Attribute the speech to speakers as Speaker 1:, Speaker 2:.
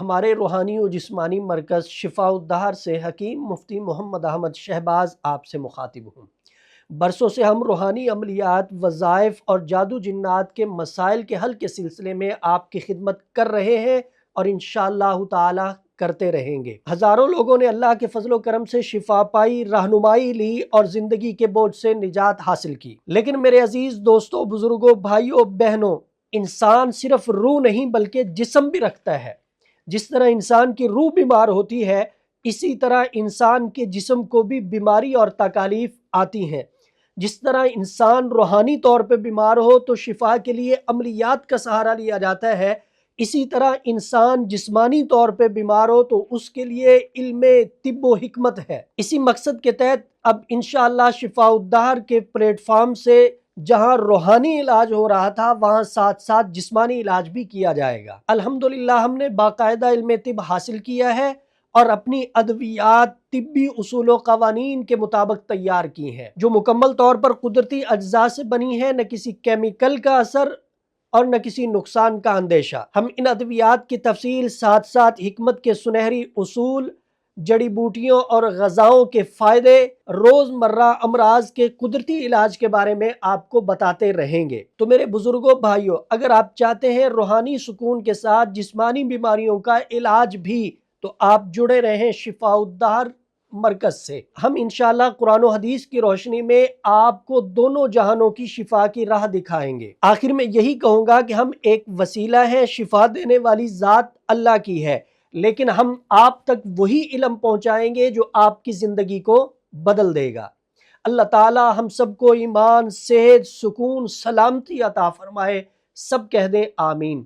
Speaker 1: ہمارے روحانی و جسمانی مرکز شفاء الدہر سے حکیم مفتی محمد احمد شہباز آپ سے مخاطب ہوں۔ برسوں سے ہم روحانی عملیات، وظائف اور جادو جنات کے مسائل کے حل کے سلسلے میں آپ کی خدمت کر رہے ہیں اور انشاءاللہ تعالی کرتے رہیں گے۔ ہزاروں لوگوں نے اللہ کے فضل و کرم سے شفا پائی، رہنمائی لی اور زندگی کے بوجھ سے نجات حاصل کی۔ لیکن میرے عزیز دوستوں، بزرگوں، بھائیوں، بہنوں، انسان صرف روح نہیں بلکہ جسم بھی رکھتا ہے۔ جس طرح انسان کی روح بیمار ہوتی ہے، اسی طرح انسان کے جسم کو بھی بیماری اور تکالیف آتی ہیں۔ جس طرح انسان روحانی طور پہ بیمار ہو تو شفا کے لیے عملیات کا سہارا لیا جاتا ہے، اسی طرح انسان جسمانی طور پہ بیمار ہو تو اس کے لیے علم طب و حکمت ہے۔ اسی مقصد کے تحت اب انشاءاللہ شفاء الدہر کے پلیٹ فارم سے جہاں روحانی علاج ہو رہا تھا، وہاں ساتھ ساتھ جسمانی علاج بھی کیا جائے گا۔ الحمدللہ ہم نے باقاعدہ علم طب حاصل کیا ہے اور اپنی ادویات طبی اصول و قوانین کے مطابق تیار کی ہیں، جو مکمل طور پر قدرتی اجزاء سے بنی ہیں، نہ کسی کیمیکل کا اثر اور نہ کسی نقصان کا اندیشہ۔ ہم ان ادویات کی تفصیل ساتھ ساتھ حکمت کے سنہری اصول، جڑی بوٹیوں اور غذاؤں کے فائدے، روزمرہ امراض کے قدرتی علاج کے بارے میں آپ کو بتاتے رہیں گے۔ تو میرے بزرگوں، بھائیوں، اگر آپ چاہتے ہیں روحانی سکون کے ساتھ جسمانی بیماریوں کا علاج بھی، تو آپ جڑے رہیں شفاء الدہر مرکز سے۔ ہم انشاءاللہ قرآن و حدیث کی روشنی میں آپ کو دونوں جہانوں کی شفا کی راہ دکھائیں گے۔ آخر میں یہی کہوں گا کہ ہم ایک وسیلہ ہیں، شفا دینے والی ذات اللہ کی ہے، لیکن ہم آپ تک وہی علم پہنچائیں گے جو آپ کی زندگی کو بدل دے گا۔ اللہ تعالی ہم سب کو ایمان، صحت، سکون، سلامتی عطا فرمائے۔ سب کہہ دیں آمین۔